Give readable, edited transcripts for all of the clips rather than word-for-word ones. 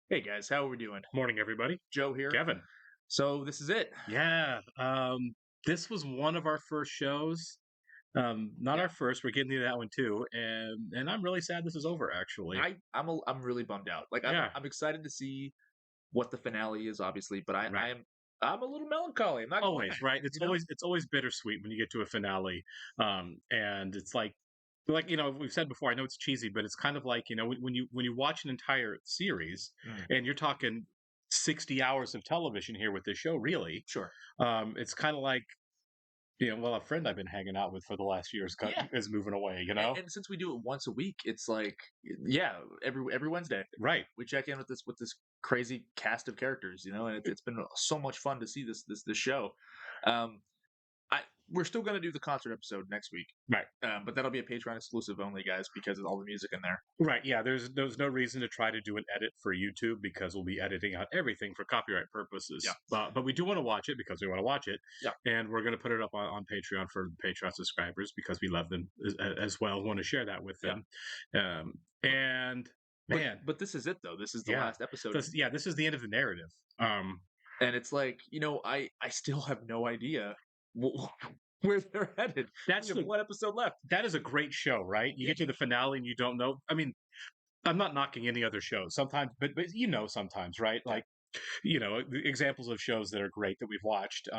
Hey guys, how are we doing? Morning, everybody. Joe here. Kevin. So this is it. Yeah, this was one of our first shows. Not Yeah, our first. We're getting to that one too, and I'm really sad this is over. Actually, I'm really bummed out. Like I'm yeah, I'm excited to see what the finale is, obviously, but I right. I'm a little melancholy. I'm not gonna lie. Always, right. It's You know? always bittersweet when you get to a finale, and it's like we've said before. I know it's cheesy, but it's kind of like when you watch an entire series, Mm, and you're talking 60 hours of television here with this show. Really, sure. it's kind of like well, a friend I've been hanging out with for the last year Yeah. is moving away, And since we do it once a week, it's like yeah, every Wednesday Right. we check in with this crazy cast of characters, and it's been so much fun to see this show. Um, I We're still gonna do the concert episode next week, Right. but that'll be a Patreon exclusive only, guys, because of all the music in there. Right. Yeah. There's no reason to try to do an edit for YouTube because we'll be editing out everything for copyright Yeah, purposes. But we do want to watch it because we want to watch it, yeah. and we're going to put it up on Patreon for Patreon subscribers because we love them as well. Want to share that with Yeah. them, and But man, but this is it though. This is the yeah. last episode, This is the end of the narrative. and it's like I still have no idea where they're headed. We That's have the one episode left. that is a great show, right? You Yeah, get to the finale and you don't know. I mean, I'm not knocking any other shows. Sometimes, but sometimes, right? yeah, Like the examples of shows that are great that we've watched.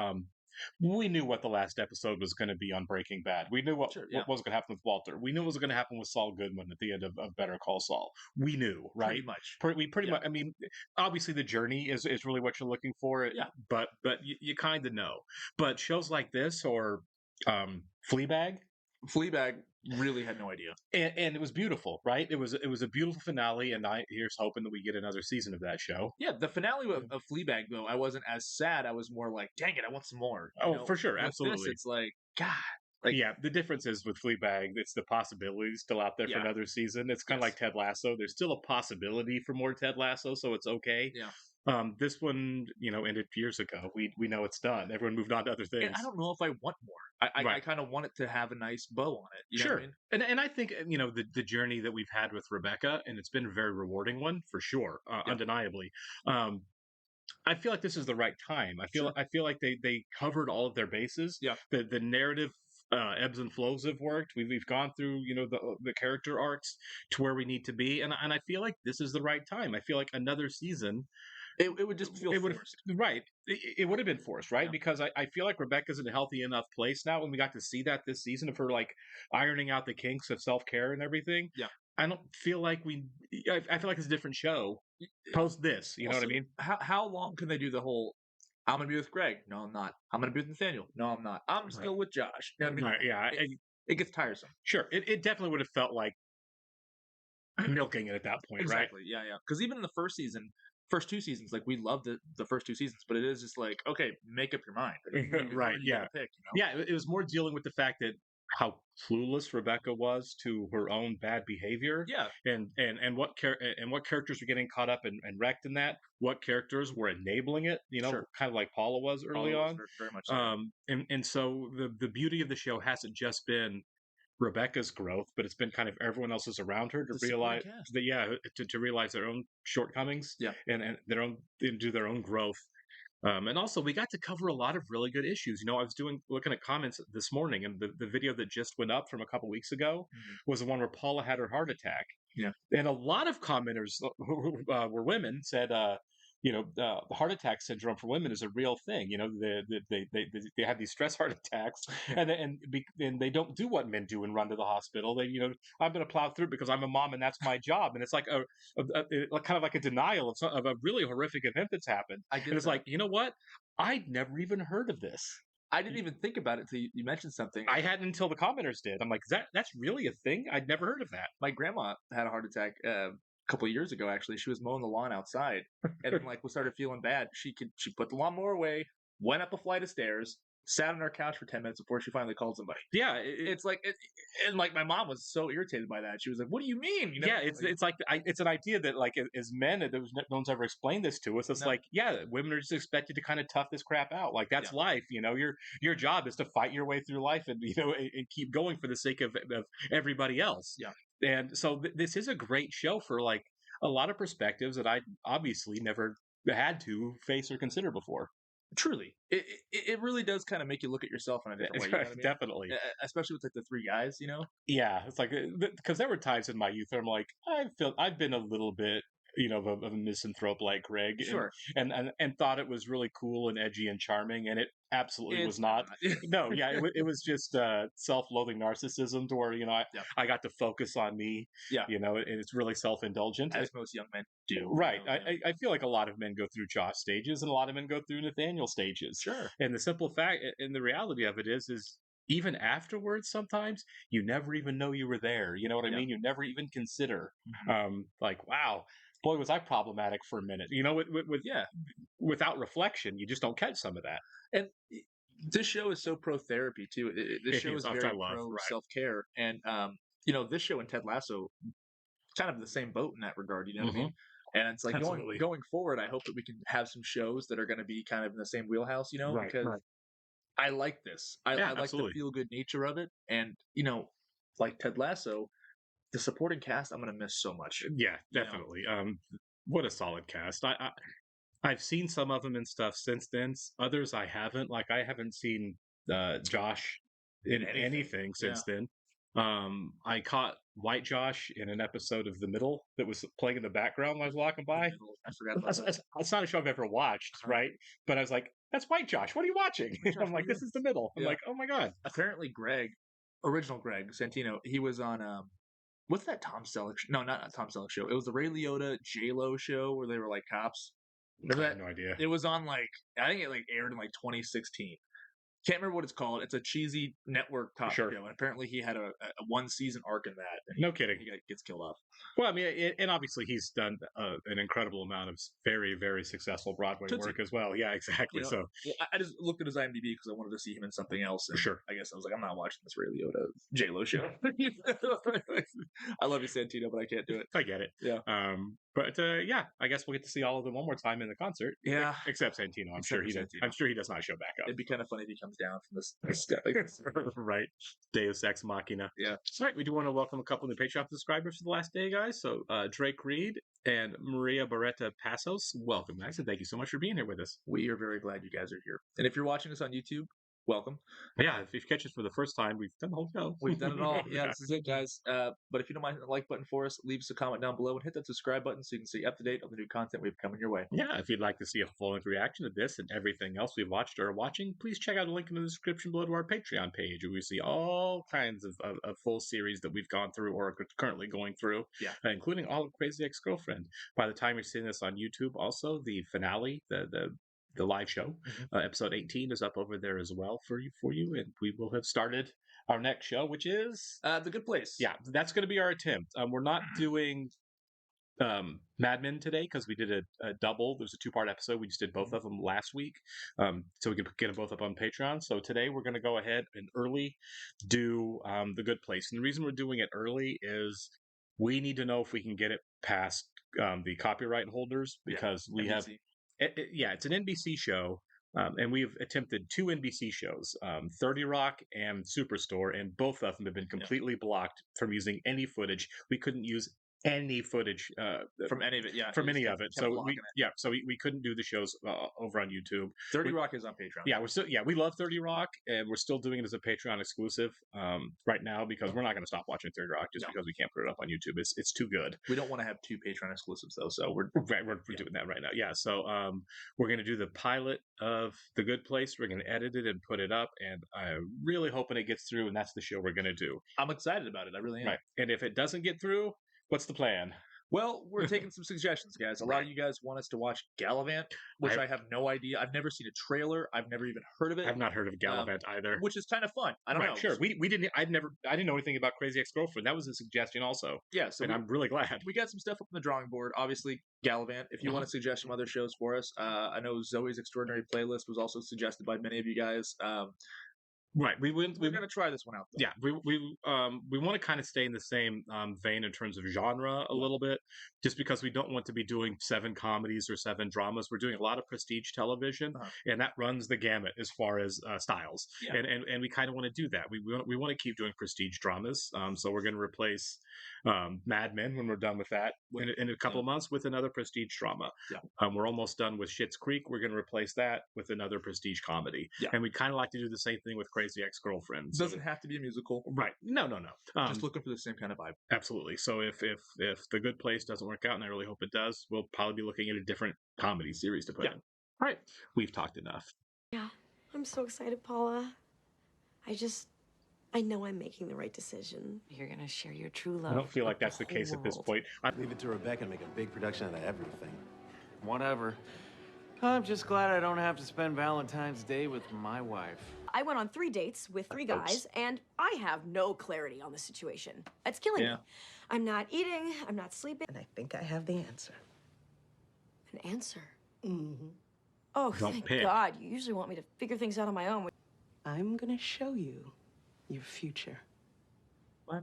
We knew what the last episode was going to be on Breaking Bad. We knew what sure, yeah, what was going to happen with Walter. We knew what was going to happen with Saul Goodman at the end of Better Call Saul. We knew, pretty right? much. We pretty Yeah, much. I mean, obviously the journey is really what you're looking for, yeah. but you kind of know. But shows like this or Fleabag, Fleabag really had no idea. and it was beautiful, right? It was a beautiful finale, and I here's hoping that we get another season of that show. Yeah, the finale of Fleabag though, I wasn't as sad. I was more like, dang it, I want some more. Oh, for sure, With this, absolutely. it's like, God, like, Yeah, the difference is with Fleabag, it's the possibility still out there for yeah, another season. It's kind of like yes, Ted Lasso. There's still a possibility for more Ted Lasso, so it's okay. yeah. This one, ended years ago. We know it's done. Everyone moved on to other And I things. don't know if I want more. I Right. kind of want it to have a nice bow on it. You know what I Sure. mean? And I think the journey that we've had with Rebecca, and it's been a very rewarding one for sure, Yeah, undeniably. Um, I feel like this is the right time. sure. I feel like they covered all of their bases. Yeah, The narrative ebbs and flows have worked. We've gone through the character arcs to where we need to be, and I feel like this is the right time. I feel like another season it would just feel it would have forced. right. It would have been forced, right? Yeah, Because I feel like Rebecca's in a healthy enough place now, and we got to see that this season of her like ironing out the kinks of self care and everything. yeah. I don't feel like we. I feel like it's a different show post this. You know what I Also, mean? how long can they do the whole? I'm gonna be with Greg. No, I'm not. I'm gonna be with Nathaniel. No, I'm not. I'm Right. still with Josh. You know what I mean? Right. Yeah. It, it gets tiresome. Sure. It definitely would have felt like milking it at that point, right? Exactly. Yeah, yeah. Because even in the first two seasons, like we loved the first two seasons, but it is just like, okay, make up your mind. Who Right. are you Yeah. gonna pick? Yeah. It was more dealing with the fact that how clueless Rebecca was to her own bad behavior, Yeah, and what characters were getting caught up and wrecked in that. What characters were enabling it? sure. Kind of like Paula was early Paula was on. very much so. Yeah. And so the beauty of the show hasn't just been Rebecca's growth, but it's been kind of everyone else's around her to The supporting realize cast. that to realize their own shortcomings Yeah. and and do their own growth. And also, we got to cover a lot of really good issues. I was looking at comments this morning, and the video that just went up from a couple weeks ago Mhm. was the one where Paula had her heart attack, Yeah. and a lot of commenters who were women said, the heart attack syndrome for women is a real thing. They have these stress heart attacks, and they don't do what men do and run to the hospital. I'm going to plow through because I'm a mom and that's my job, and it's like kind of like a denial of a really horrific event that's happened. I And get it's that. like, you know what? I'd never even heard of this. I didn't even think about it until you mentioned something. I hadn't until the commenters did. I'm like, that's really a thing? I'd never heard of that. My grandma had a heart attack a couple of years ago. Actually, she was mowing the lawn outside, and then like we started feeling bad. She put the lawnmower away, went up a flight of stairs, sat on our couch for 10 minutes before she finally called somebody. Yeah, It's like, and like my mom was so irritated by that. She was like, "What do you mean?" yeah, it's like it's an idea that like as men, no one's ever explained this to us. It's No, like, yeah, women are just expected to kind of tough this crap out. Like yeah, that's life. Your job is to fight your way through life and and keep going for the sake of everybody else. yeah, And so this is a great show for like. a lot of perspectives that I obviously never had to face or consider before. Truly, it really does kind of make you look at yourself in a different way. You know what I mean? Definitely. Especially with like the three guys. You know? Yeah, it's like because there were times in my youth where I'm like, I've been a little bit, of a misanthrope like Greg, and Sure, thought it was really cool and edgy and charming, and it absolutely was it's not. not. No, yeah, it was just self-loathing narcissism to where Yep. I got to focus on me, Yeah, and it's really self-indulgent. as most young men do. You Right. know? I, Yeah. I I feel like a lot of men go through Josh stages and a lot of men go through Nathaniel stages. Sure. And the simple fact and the reality of it is even afterwards sometimes you never even know you were there. You know what I Yeah. mean? You never even consider Mhm. like, wow, boy, was I problematic for a minute. Yeah. Without reflection, you just don't catch some of that. And this show is so pro therapy too. This It show is, is which I very love. pro Right. self care, and this show and Ted Lasso kind of the same boat in that regard. You know what I Hmm. mean? And it's like going Absolutely. going forward. I hope that we can have some shows that are going to be kind of in the same wheelhouse. You know, Right. because Right. I like this. I Yeah, like the absolutely. feel good nature of it, and like Ted Lasso, the supporting cast I'm going to miss so much. Yeah, You know, definitely. What a solid cast. I've seen some of them and stuff since then. Others I haven't. Like I haven't seen Josh in in anything. anything Yeah. since then. I caught White Josh in an episode of The Middle that was playing in the background when I was walking The by. middle. I forgot about that. That's not a show I've ever watched, Uh-huh. right? But I was like, "That's White Josh. What are you watching?" Like, Josh, I'm what are like, you "This doing? is The Middle." I'm Yeah. like, "Oh my god!" Apparently, original Greg Santino, he was on what's that Tom Selleck? No, not Tom Selleck show. It was the Ray Liotta J Lo show where they were like cops. I Remember have that? no idea. It was on like I think it like aired in like 2016. Can't remember what it's called. It's a cheesy network cop Sure, show, and apparently he had a one season arc in that, and no kidding. gets killed off. Well, I mean, and obviously he's done an incredible amount of very, very successful Broadway Tootsie, work as well. Yeah, you exactly. know. So Well, I just looked at his IMDb because I wanted to see him in something else, and sure, I guess I was like, I'm not watching this Ray Liotta J Lo show. I love you, Santino, but I can't do it. I get it. Yeah, But yeah, I guess we'll get to see all of them one more time in the concert. yeah. Except Santino, Except for I'm Santino, sure he does not show back up. it'd be kind of funny if he comes down from this guy. Right. Deus Ex Machina. Yeah, All right, we do want to welcome a couple new Patreon subscribers for the last day, guys. So Drake Reed and Maria Barretta Passos, welcome, guys, and thank you so much for being here with us. we are very glad you guys are here. And if you're watching us on YouTube, welcome. Yeah, if you catch us for the first time, we've done the whole show. We've done it all. Yeah, this is it, guys. But if you don't mind hitting the like button for us, leave us a comment down below and hit that subscribe button so you can stay up to date on the new content we have coming your way. Yeah, if you'd like to see a full-length reaction to this and everything else we've watched or are watching, please check out the link in the description below to our Patreon page, where we see all kinds of full series that we've gone through or are currently going through, Yeah. Including all of Crazy Ex-Girlfriend. By the time you're seeing this on YouTube, also the finale, the live show, episode 18 is up over there as well for you, and we will have started our next show, which is The Good Place. yeah, that's going to be our attempt. We're not doing Mad Men today because we did a double. There's a two-part episode. We just did both of them last week, so we can get them both up on Patreon. So today we're going to go ahead and early do The Good Place. And the reason we're doing it early is we need to know if we can get it past the copyright holders because we have NBC. yeah, it's an NBC show. And we've attempted two NBC shows, 30 Rock and Superstore, and both of them have been completely blocked from using any footage. We couldn't use any footage From any of it, yeah. from it just any kept- of it. kept So blocking it. we couldn't do the shows over on YouTube. 30 Rock is on Patreon. Yeah, we love 30 Rock, and we're still doing it as a Patreon exclusive right now because we're not going to stop watching 30 Rock just because we can't put it up on YouTube. It's too good. We don't want to have two Patreon exclusives though, so we're Doing that right now. Yeah, so we're going to do the pilot of The Good Place. We're going to edit it and put it up, and I'm really hoping it gets through. And that's the show we're going to do. I'm excited about it. I really am. Right, and if it doesn't get through, what's the plan? Well, we're taking some suggestions, guys. A lot of you guys want us to watch Gallivant, which I have no idea. I've never seen a trailer. I've never even heard of it. I've not heard of Gallivant either. Which is kind of fun. I don't know. Sure. We didn't. I didn't know anything about Crazy Ex-Girlfriend. That was a suggestion also. Yeah. So I'm really glad. We got some stuff up on the drawing board. Obviously, Gallivant. If you want to suggest some other shows for us, I know Zoe's Extraordinary Playlist was also suggested by many of you guys. Right. We're gonna try this one out though. Yeah, we want to kind of stay in the same vein in terms of genre a little bit, just because we don't want to be doing 7 comedies or 7 dramas. We're doing a lot of prestige television, and that runs the gamut as far as styles. Yeah. And we kind of want to do that. We want to keep doing prestige dramas. So we're going to replace Mad Men when we're done with that in a couple of months with another prestige drama. Yeah. We're almost done with Schitt's Creek. We're going to replace that with another prestige comedy. Yeah. And we kind of like to do the same thing with Crazy Ex-Girlfriends. Doesn't have to be a musical. Right. No. Just looking for the same kind of vibe. Absolutely. So if The Good Place doesn't work out, and I really hope it does, we'll probably be looking at a different comedy series to put in. All right. We've talked enough. Yeah. I'm so excited, Paula. I know I'm making the right decision. You're gonna share your true love. I don't feel like that's the case at this point. Leave it to Rebecca and make a big production out of everything. Whatever. I'm just glad I don't have to spend Valentine's Day with my wife. I went on 3 dates with 3 guys, and I have no clarity on the situation. It's killing me. I'm not eating, I'm not sleeping. And I think I have the answer. An answer? Oh, Don't thank pick. God. You usually want me to figure things out on my own. I'm gonna show you your future. What?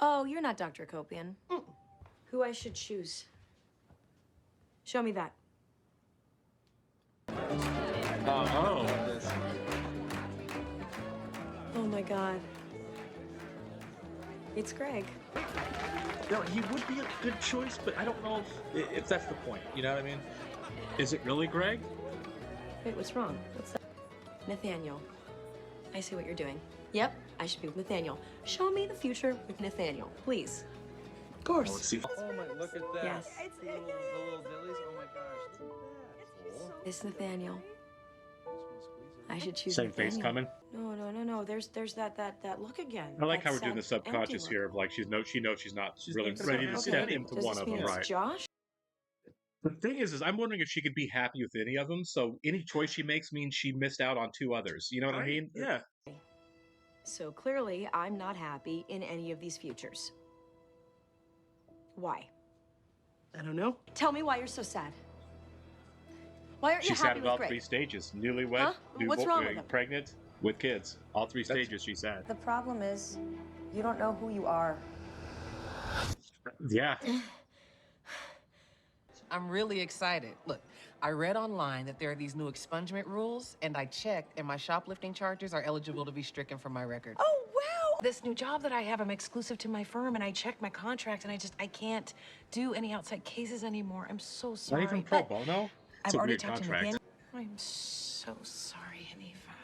Oh, you're not Dr. Copian. Who I should choose. Show me that. Oh. Oh my God. It's Greg. No, he would be a good choice, but I don't know if that's the point. You know what I mean? Is it really Greg? Wait, what's wrong? What's that? Nathaniel. I see what you're doing. Yep, I should be with Nathaniel. Show me the future with Nathaniel, please. Of course. Let's see. Oh my, look at that. Yes. The little dillies. Oh my gosh. It's Nathaniel. I should choose Same Nathaniel. face coming. No. There's that look again. I like that how we're doing the sad, empty subconscious look. here of like she knows she's not really thinking ready about to it. step into Does one this of mean them. it's Right. Josh? The thing is I'm wondering if she could be happy with any of them. So any choice she makes means she missed out on 2 others. You know what I mean? Yeah. So clearly, I'm not happy in any of these futures. Why? I don't know. Tell me why you're so sad. Why aren't you She sat happy at with all Greg? 3 stages: newlywed, Huh? What's wrong with him? pregnant, with kids. All 3 stages she sat. The problem is, you don't know who you are. Yeah. I'm really excited. Look, I read online that there are these new expungement rules, and I checked, and my shoplifting charges are eligible to be stricken from my record. Oh, wow! This new job that I have, I'm exclusive to my firm, and I checked my contract, and I can't do any outside cases anymore. I'm so sorry. Not even pro but bono? I've It's a already weird talked contract. to Nathaniel. I'm so sorry, Hanifa.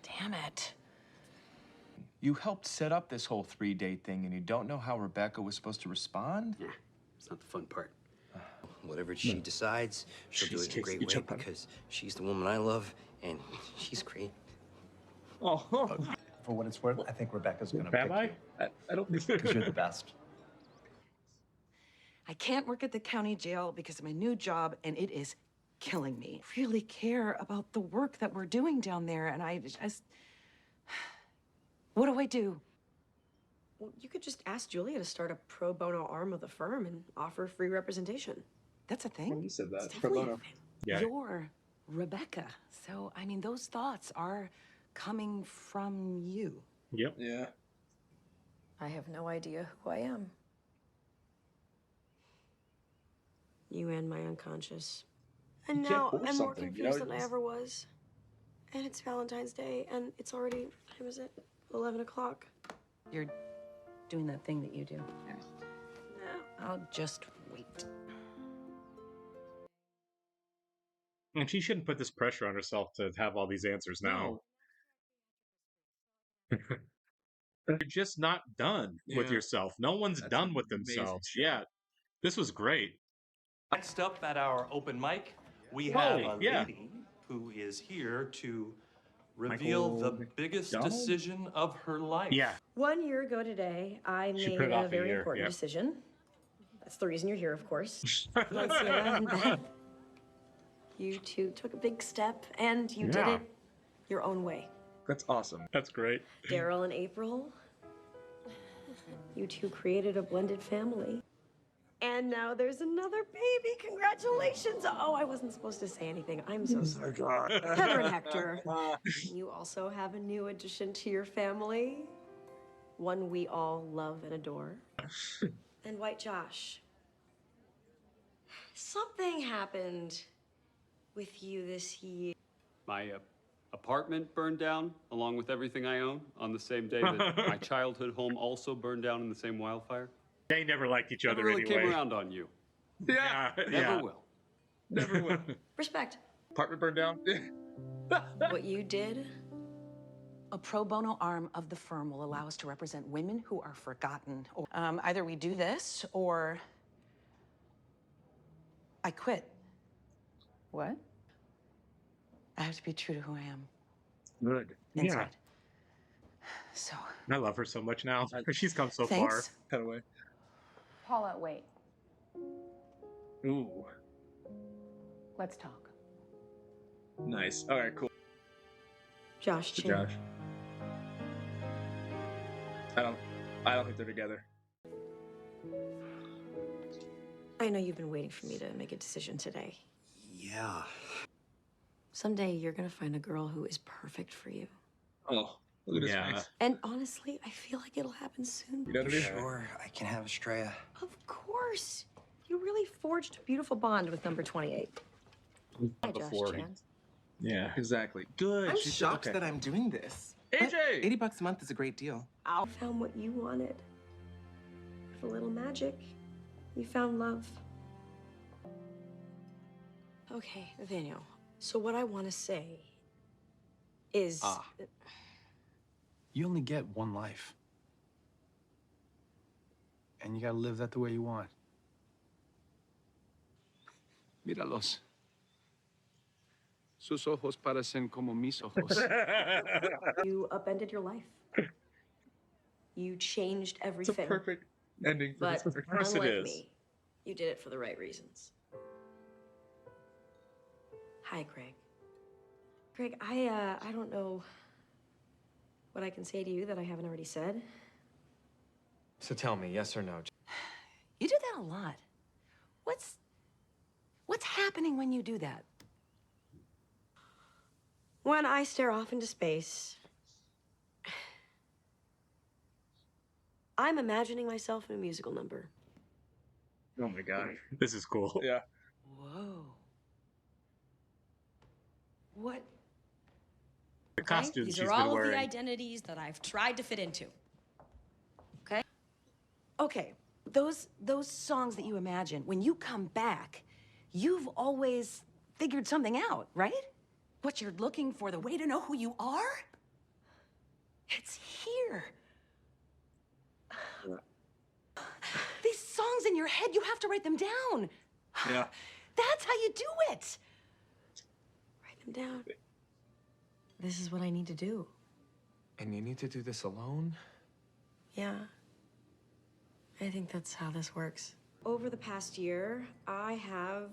Damn it. You helped set up this whole 3-date thing, and you don't know how Rebecca was supposed to respond? Yeah, it's not the fun part. Whatever she decides, she'll do it in a great way because she's the woman I love, and she's great. Oh. For what it's worth, I think Rebecca's gonna Am pick I? you I don't think because you're the best. I can't work at the county jail because of my new job, and it is killing me. I really care about the work that we're doing down there, and I just... What do I do? Well, you could just ask Julia to start a pro bono arm of the firm and offer free representation. That's a thing? You said that. It's Pro definitely a bono. thing. Yeah. You're Rebecca. So, I mean, those thoughts are coming from you. Yep. Yeah. I have no idea who I am. You and my unconscious. And You can't now force I'm more something, you confused know, than I it's- ever was. And it's Valentine's Day, and it's already, what time is it? 11 o'clock. You're doing that thing that you do. No. I'll just wait. And she shouldn't put this pressure on herself to have all these answers now. You're just not done with Yeah. yourself. No one's That's done with amazing. themselves. Yeah. This was great. Next up at our open mic, we have a yeah. lady who is here to reveal the biggest McDonald? decision of her life. Yeah. 1 year ago today, I She made put it off a a very year, important yeah. decision. That's the reason you're here, of course. Lancia and Beth, you two took a big step, and you did Yeah. it your own way. That's awesome. That's great. Daryl and April, you two created a blended family. And now there's another baby. Congratulations. Oh, I wasn't supposed to say anything. I'm so sorry. Heather and Hector, you also have a new addition to your family. One we all love and adore. And White Josh. Something happened with you this year. My apartment burned down along with everything I own on the same day that my childhood home also burned down in the same wildfire. They never liked each Never other really anyway. came around on you. Yeah. Never will. Never will. Respect. Apartment burned down. What you did. A pro bono arm of the firm will allow us to represent women who are forgotten. Either we do this or I quit. What? I have to be true to who I am Good. inside. So. I love her so much now. She's come so Thanks. far. Cut away. Paula, wait. Ooh. Let's talk. Nice. All right, cool. Josh Good Chin. Josh. I don't think they're together. I know you've been waiting for me to make a decision today. Yeah. Someday you're gonna find a girl who is perfect for you. Oh, look at his Yeah. face. And honestly, I feel like it'll happen soon. You know what I mean? Sure, I can have Estrella. Of course. You really forged a beautiful bond with number 28. Hi, Josh Before he- Chan. Yeah. Exactly. Good. I'm She's shocked okay. that I'm doing this. AJ! But $80 a month is a great deal. I found what you wanted. With a little magic, you found love. Okay, Nathaniel. So what I want to say is... You only get one life. And you gotta live that the way you want. Míralos. Sus ojos parecen como mis ojos. You upended your life. You changed It's a everything. perfect ending for But this. Of course it unlike is. me, you did it for the right reasons. Hi, Greg. Greg, I don't know what I can say to you that I haven't already said. So tell me, yes or no? You do that a lot. What's happening when you do that? When I stare off into space, I'm imagining myself in a musical number. Oh my god. This is cool. Yeah. Whoa. What? The costumes These she's are been all of wearing. the identities that I've tried to fit into. Okay? Okay, those songs that you imagine, when you come back, you've always figured something out, right? What you're looking for, the way to know who you are? It's here. These songs in your head, you have to write them down. Yeah. That's how you do it. Write them down. This is what I need to do. And you need to do this alone? Yeah. I think that's how this works. Over the past year, I have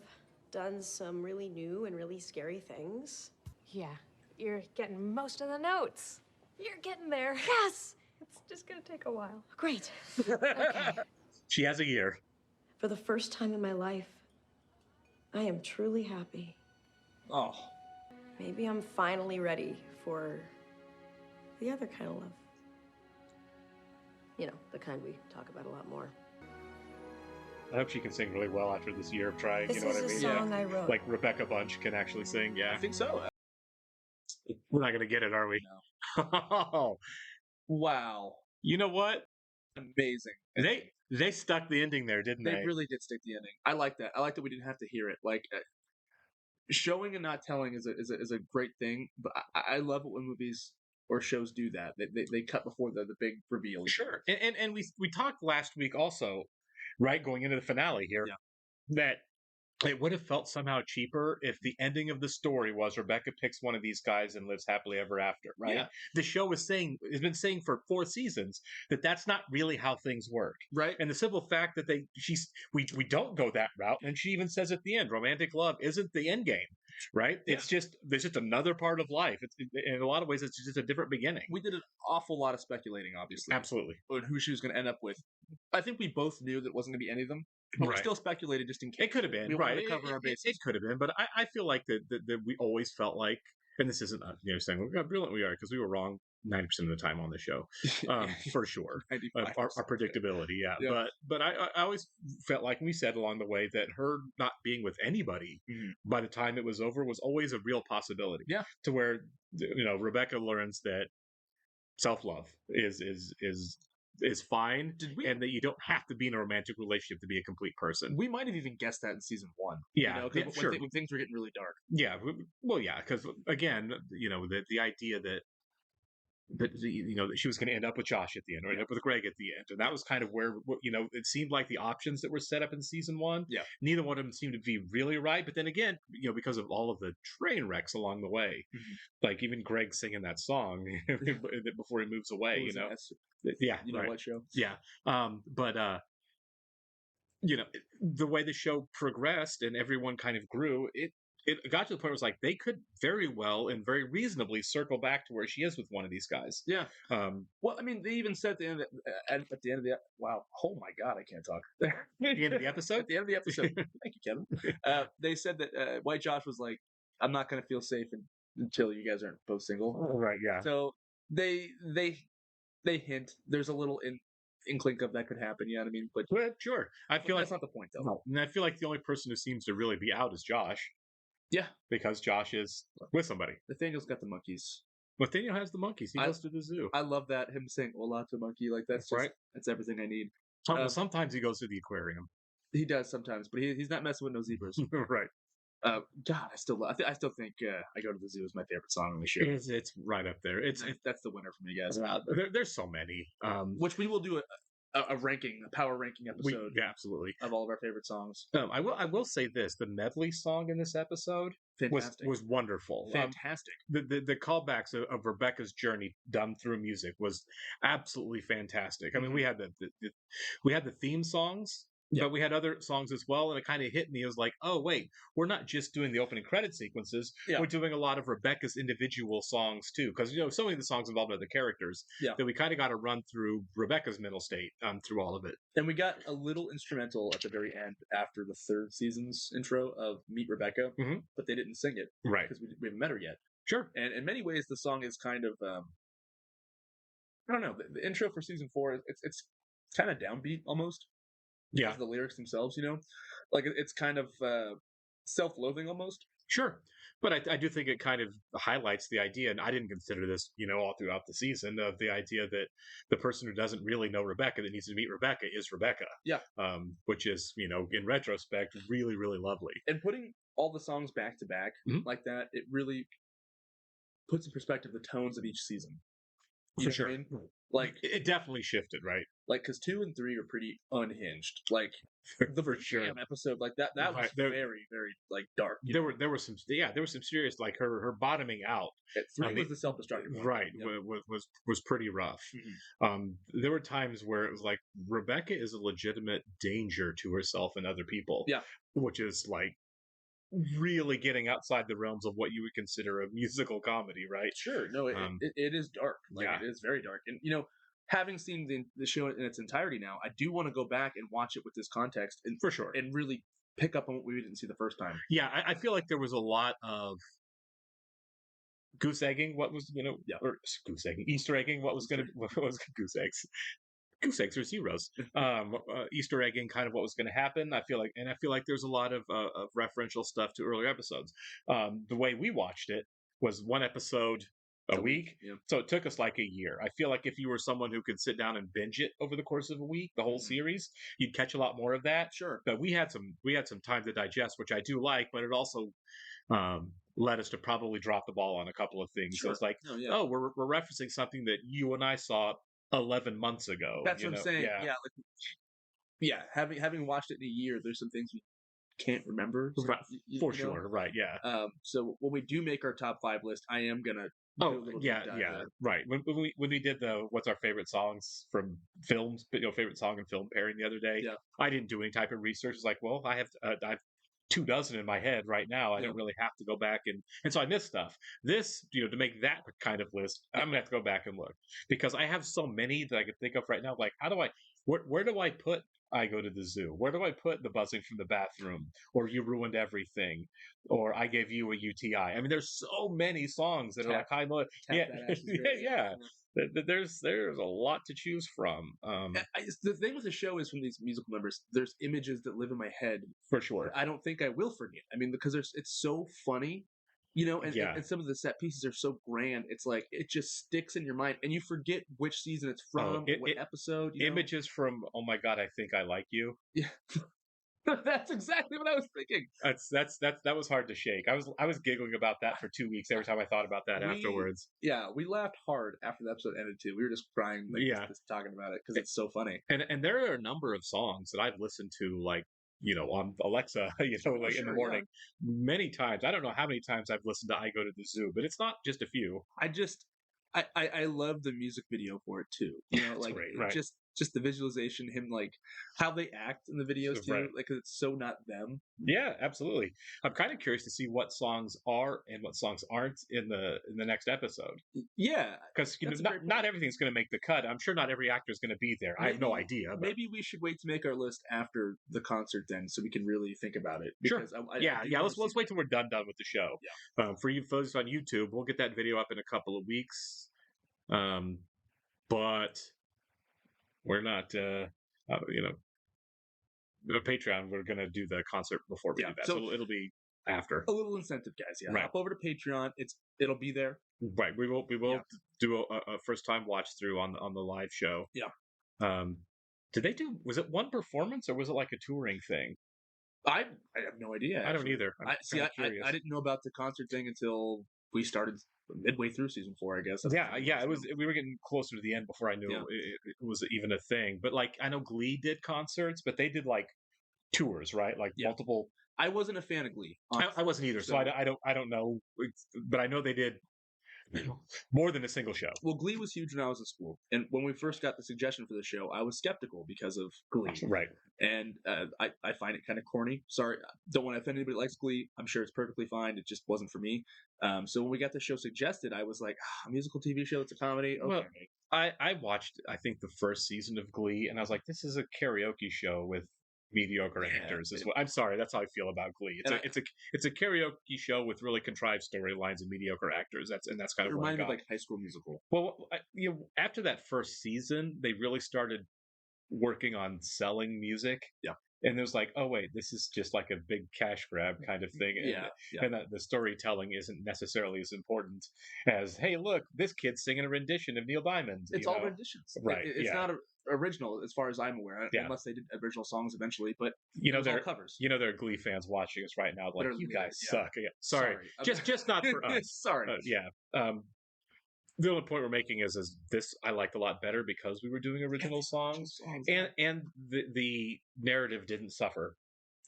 done some really new and really scary things. Yeah, you're getting most of the notes. You're getting there. Yes! It's just gonna take a while. Great. Okay. She has a year. For the first time in my life, I am truly happy. Oh. Maybe I'm finally ready for the other kind of love. You know, the kind we talk about a lot more. I hope she can sing really well after this year of trying. This You know what I is mean? a song I wrote. Like Rebecca Bunch can actually sing. Yeah. I think so. We're not gonna get it, are we? No. Wow. You know what? Amazing. They stuck the ending there, didn't they? They really did stick the ending. I like that. I like that we didn't have to hear it. Like, showing and not telling is a great thing. But I love it when movies or shows do that. They cut before the big reveal. Sure. And we talked last week also, right, going into the finale here, that it would have felt somehow cheaper if the ending of the story was Rebecca picks one of these guys and lives happily ever after, right? Yeah. The show has been saying for 4 seasons that that's not really how things work. Right. And the simple fact that we don't go that route, and she even says at the end, romantic love isn't the end game. right? It's just there's just another part of life. In a lot of ways, it's just a different beginning. We did an awful lot of speculating, obviously, Absolutely. on who she was going to end up with. I think we both knew that it wasn't going to be any of them, but we Right. still speculated just in case. It could have been We wanted right. to cover our bases. It could have been, but I feel like that we always felt like, and this isn't saying look how brilliant we are because we were wrong 90% of the time on the show, for sure. Our predictability, yeah. But I always felt like we said along the way that her not being with anybody by the time it was over was always a real possibility. Yeah. To where Rebecca learns that self-love is fine, and that you don't have to be in a romantic relationship to be a complete person. We might have even guessed that in season 1. Yeah, sure. When things were getting really dark. Yeah, well, yeah, because again, the idea that that she was going to end up with Josh at the end, or end up with Greg at the end, and that was kind of where it seemed like the options that were set up in season 1. Yeah, neither one of them seemed to be really right. But then again, because of all of the train wrecks along the way, like even Greg singing that song before he moves away, yeah, you know what show? Yeah, but the way the show progressed and everyone kind of grew, it got to the point where it was like they could very well and very reasonably circle back to where she is with one of these guys. Yeah. Well, I mean, they even said at the end of the wow, oh my God, I can't talk. At the end of the episode. At the end of the episode. Thank you, Kevin. They said that White Josh was like, "I'm not going to feel safe until you guys aren't both single." Right. Yeah. So they hint. There's a little inkling of that could happen. You know what I mean? But sure. I feel that's not the point, though. No. And I feel like the only person who seems to really be out is Josh. Yeah, because Josh is with somebody. Nathaniel's got the monkeys. Nathaniel has the monkeys. He goes to the zoo. I love that, him saying "Hola" to monkey. Like that's just, that's everything I need. Sometimes he goes to the aquarium. He does sometimes, but he's not messing with no zebras. Right. God, I still think "I Go to the Zoo" is my favorite song on the show. It's right up there. That's the winner for me, guys. There's so many. Which we will do a ranking, a power ranking episode. Absolutely, of all of our favorite songs. I will say this: the medley song in this episode was wonderful, fantastic. The callbacks of Rebecca's journey done through music was absolutely fantastic. I mean, we had the theme songs. Yeah. But we had other songs as well, and it kind of hit me. It was like, oh, wait, we're not just doing the opening credit sequences. Yeah. We're doing a lot of Rebecca's individual songs, too. Because, so many of the songs involved other characters that we kind of got to run through Rebecca's mental state through all of it. And we got a little instrumental at the very end after the 3rd season's intro of Meet Rebecca, but they didn't sing it. Right. Because we haven't met her yet. Sure. And in many ways, the song is kind of, I don't know, the intro for season 4, it's kind of downbeat almost. Yeah, the lyrics themselves, like it's kind of self-loathing almost. Sure, but I do think it kind of highlights the idea, and I didn't consider this, all throughout the season, of the idea that the person who doesn't really know Rebecca that needs to meet Rebecca is Rebecca. Yeah, which is in retrospect really, really lovely. And putting all the songs back to back like that, it really puts in perspective the tones of each season. For sure. Like it definitely shifted, right? Like because 2 and 3 are pretty unhinged. Like the for sure episode, like that was very, very like dark. There were some serious, like her bottoming out. 3 was the self-destructive one. Right. Was pretty rough. There were times where it was like Rebecca is a legitimate danger to herself and other people. Yeah, which is like really getting outside the realms of what you would consider a musical comedy, right? Sure. No, it is dark. Like it is very dark. And having seen the show in its entirety now, I do want to go back and watch it with this context, and for sure, and really pick up on what we didn't see the first time. Yeah, I feel like there was a lot of goose egging what was or goose egging, Easter egging what was goose eggs. Goose eggs are zeros. Easter egging kind of what was going to happen. I feel like there's a lot of referential stuff to earlier episodes. The way we watched it was one episode a week. Yeah. So it took us like a year. I feel like if you were someone who could sit down and binge it over the course of a week, the whole series, you'd catch a lot more of that. Sure. But we had some time to digest, which I do like, but it also led us to probably drop the ball on a couple of things. Sure. So it's like, we're referencing something that you and I saw 11 months ago. That's what I'm saying. Yeah. Having watched it in a year, there's some things we can't remember. So, right. For sure. Right. Yeah. So when we do make our top 5 list, I am gonna. Right. When we did the what's our favorite songs from films, favorite song and film pairing the other day, I didn't do any type of research. It's like, well, I've 24 in my head right now. I Yeah. don't really have to go back and so I miss stuff. This, to make that kind of list, I'm gonna have to go back and look because I have so many that I can think of right now. Like, where do I put I go to the zoo? Where do I put the buzzing from the bathroom? Or you ruined everything? Or I gave you a UTI? I mean, there's so many songs that are like high note. Yeah, That ass is great. yeah. There's a lot to choose from. The thing with the show is from these musical numbers, there's images that live in my head For sure. I don't think I will forget. I mean, because it's so funny, and some of the set pieces are so grand. It's like it just sticks in your mind, and you forget which season it's from, what episode. Images from Oh My God, I Think I Like You. Yeah. That's exactly what I was thinking. That was hard to shake. I was giggling about that for 2 weeks every time I thought about that afterwards. Yeah, we laughed hard after the episode ended too. We were just crying, just talking about it because it's so funny. And there are a number of songs that I've listened to, like on Alexa, in the morning, many times. I don't know how many times I've listened to I Go to the Zoo, but it's not just a few. I love the music video for it too. Like great, right. just the visualization, him like how they act in the videos too, right. like 'cause it's so not them. Yeah, absolutely. I'm kind of curious to see what songs are and what songs aren't in the next episode. Yeah, because not everything's going to make the cut. I'm sure not every actor is going to be there. I have no idea. But... Maybe we should wait to make our list after the concert then, so we can really think about it. Sure. Let's wait till we're done with the show. Yeah. For you folks on YouTube, we'll get that video up in a couple of weeks. But we're not, Patreon, we're going to do the concert before we do that. So it'll be after. A little incentive, guys. Yeah. Right. Hop over to Patreon. It'll be there. Right. We will do a first time watch through on the live show. Yeah. Was it one performance or was it like a touring thing? I have no idea. I don't either. I didn't know about the concert thing until we started midway through season 4, I guess. It was. We were getting closer to the end before I knew it was even a thing. But like, I know Glee did concerts, but they did like tours, right? Like multiple. I wasn't a fan of Glee. I wasn't either, so I don't know, but I know they did more than a single show. Well, Glee was huge when I was in school, and when we first got the suggestion for the show, I was skeptical because of Glee. Right. And I find it kind of corny. Sorry, don't want to offend anybody that likes Glee. I'm sure it's perfectly fine. It just wasn't for me. So when we got the show suggested, I was like, a musical TV show, it's a comedy. Okay. Well, I watched, I think, the first season of Glee, and I was like, this is a karaoke show with mediocre actors. I'm sorry, that's how I feel about Glee. It's a karaoke show with really contrived storylines and mediocre actors. That's kind of it reminded me of like High School Musical. Well, after that first season, they really started working on selling music. Yeah. And it was like, oh wait, this is just like a big cash grab kind of thing. And the storytelling isn't necessarily as important as, hey, look, this kid's singing a rendition of Neil Diamond. It's all renditions, right? It's not original as far as I'm aware, unless they did original songs eventually. But there are covers. There are Glee fans watching us right now, like, you guys suck. Yeah. Sorry. just not for us. Sorry. The only point we're making is this I liked a lot better because we were doing original songs, and the narrative didn't suffer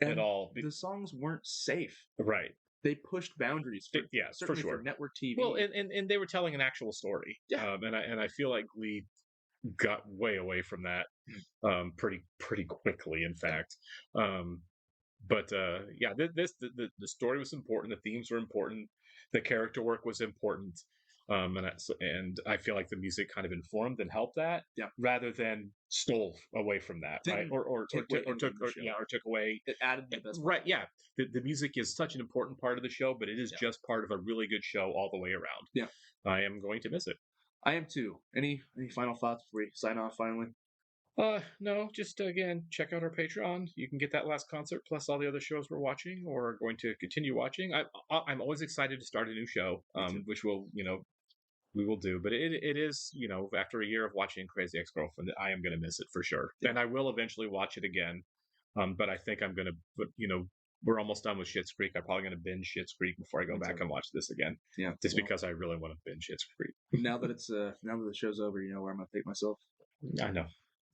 at all. The songs weren't safe. Right. They pushed boundaries. For sure. For network TV. Well, and they were telling an actual story. Yeah. And I feel like Glee got way away from that pretty quickly, in fact. But the story was important. The themes were important. The character work was important. And I feel like the music kind of informed and helped that, rather than stole away from that, right? Or took away. It added the best. Right? Yeah. The music is such an important part of the show, but it is just part of a really good show all the way around. Yeah, I am going to miss it. I am too. Any final thoughts before we sign off? Finally. No, just again, check out our Patreon. You can get that last concert plus all the other shows we're watching or are going to continue watching. I'm always excited to start a new show, which we will do. But it is, after a year of watching Crazy Ex-Girlfriend, I am going to miss it for sure. Yeah. And I will eventually watch it again. But I think I'm going to, we're almost done with Schitt's Creek. I'm probably going to binge Schitt's Creek before I go back and watch this again. Yeah. Just because I really want to binge Schitt's Creek. Now that the show's over, you know where I'm going to take myself? I know.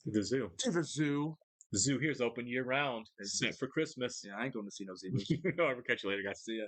The zoo. To the zoo. The zoo here is open year round. Set for Christmas. Yeah, I ain't going to see no zebras. I'll catch you later, guys. See ya.